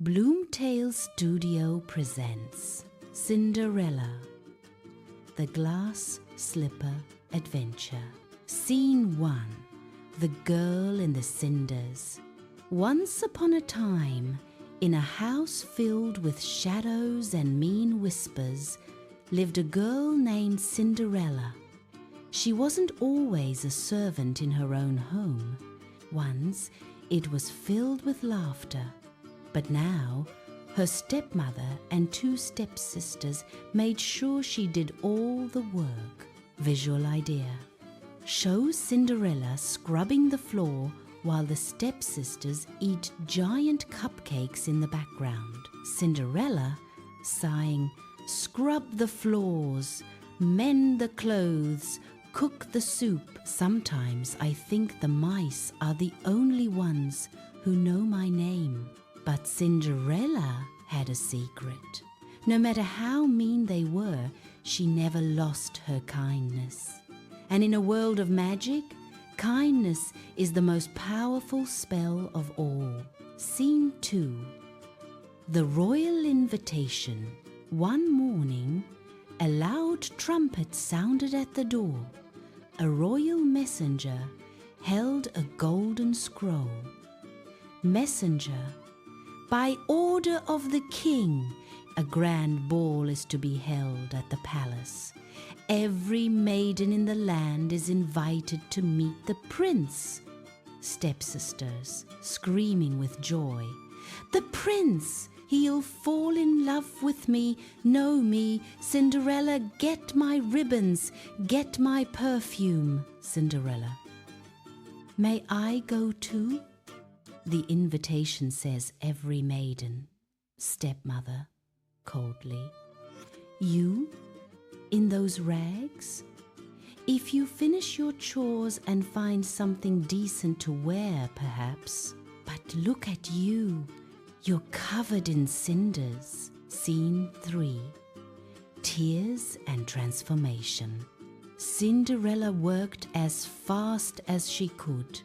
BloomTales Studio presents Cinderella, the Glass Slipper Adventure. Scene 1. The Girl in the Cinders. Once upon a time, in a house filled with shadows and mean whispers, lived a girl named Cinderella. She wasn't always a servant in her own home. Once it was filled with laughter. But now, her stepmother and 2 stepsisters made sure she did all the work. Visual idea. Show Cinderella scrubbing the floor while the stepsisters eat giant cupcakes in the background. Cinderella sighing, "Scrub the floors, mend the clothes, cook the soup. Sometimes I think the mice are the only ones who know my name." But Cinderella had a secret. No matter how mean they were, she never lost her kindness. And in a world of magic, kindness is the most powerful spell of all. Scene 2. The Royal Invitation. One morning, a loud trumpet sounded at the door. A royal messenger held a golden scroll. Messenger, by order of the king, a grand ball is to be held at the palace. Every maiden in the land is invited to meet the prince. Stepsisters, screaming with joy. "The prince! He'll fall in love with me, know me. Cinderella, get my ribbons, get my perfume." Cinderella, "May I go too?" The invitation says every maiden. Stepmother, coldly, "You, in those rags? If you finish your chores and find something decent to wear, perhaps. But look at you. You're covered in cinders." Scene 3. Tears and Transformation. Cinderella worked as fast as she could,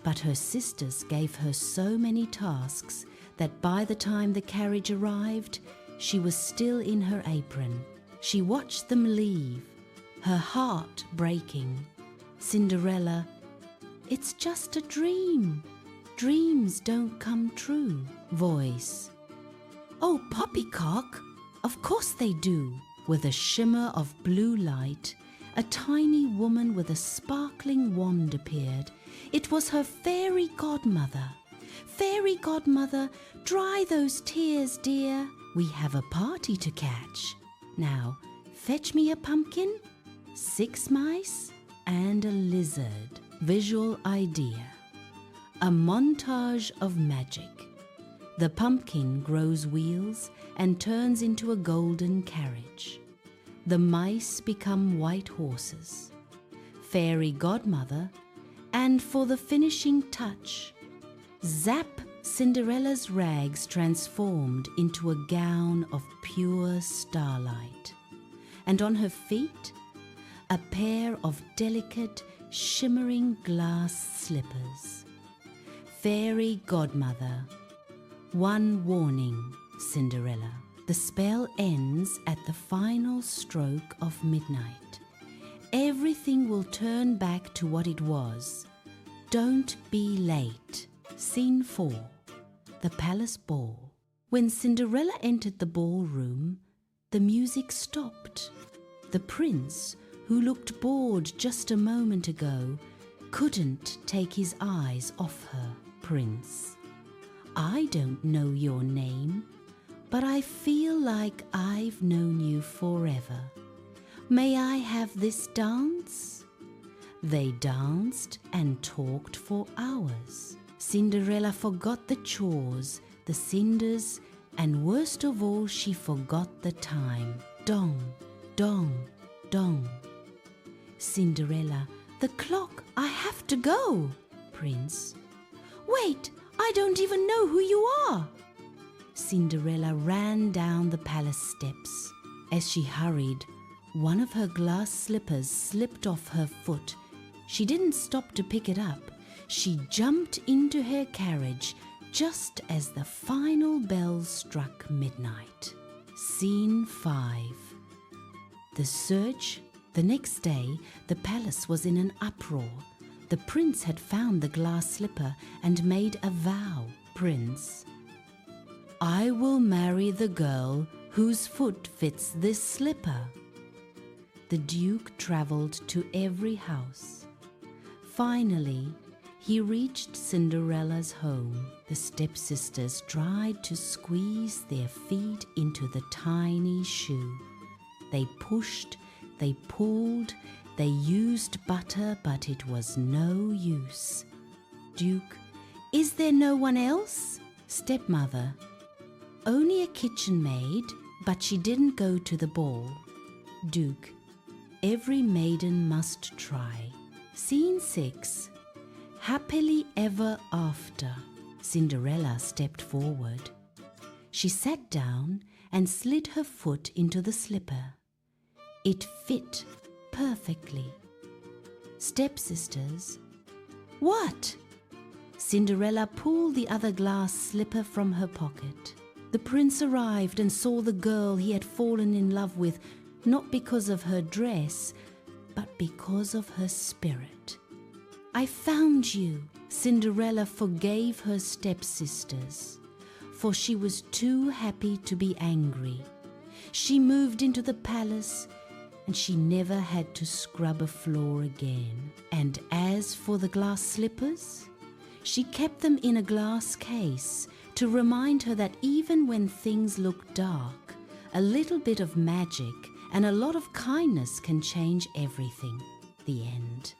but her sisters gave her so many tasks that by the time the carriage arrived, she was still in her apron. She watched them leave, her heart breaking. Cinderella, "It's just a dream. Dreams don't come true." Voice, "Oh, poppycock, of course they do." With a shimmer of blue light, a tiny woman with a sparkling wand appeared. It was her fairy godmother. "Fairy godmother, dry those tears, dear. We have a party to catch. Now, fetch me a pumpkin, 6 mice, and a lizard." Visual idea. A montage of magic. The pumpkin grows wheels and turns into a golden carriage. The mice become white horses. Fairy godmother, and for the finishing touch, zap, Cinderella's rags transformed into a gown of pure starlight. And on her feet, a pair of delicate, shimmering glass slippers. Fairy godmother, one warning, Cinderella. The spell ends at the final stroke of midnight. Everything will turn back to what it was. Don't be late. Scene 4. The Palace Ball. When Cinderella entered the ballroom, the music stopped. The prince, who looked bored just a moment ago, couldn't take his eyes off her. Prince, "I don't know your name, but I feel like I've known you forever. May I have this dance?" They danced and talked for hours. Cinderella forgot the chores, the cinders, and worst of all, she forgot the time. Dong, dong, dong. Cinderella, "The clock, I have to go." Prince, "Wait, I don't even know who you are." Cinderella ran down the palace steps. As she hurried, one of her glass slippers slipped off her foot. She didn't stop to pick it up. She jumped into her carriage, just as the final bell struck midnight. Scene 5. The search. The next day, the palace was in an uproar. The prince had found the glass slipper and made a vow. Prince, I will marry the girl whose foot fits this slipper. The Duke travelled to every house. Finally, he reached Cinderella's home. The stepsisters tried to squeeze their feet into the tiny shoe. They pushed, they pulled, they used butter, but it was no use. Duke, is there no one else? Stepmother, only a kitchen maid, but she didn't go to the ball. Duke, every maiden must try. Scene 6. Happily ever after. Cinderella stepped forward. She sat down and slid her foot into the slipper. It fit perfectly. Stepsisters, what? Cinderella pulled the other glass slipper from her pocket. The prince arrived and saw the girl he had fallen in love with, not because of her dress, but because of her spirit. I found you. Cinderella forgave her stepsisters, for she was too happy to be angry. She moved into the palace, and she never had to scrub a floor again. And as for the glass slippers, she kept them in a glass case to remind her that even when things look dark, a little bit of magic and a lot of kindness can change everything. The end.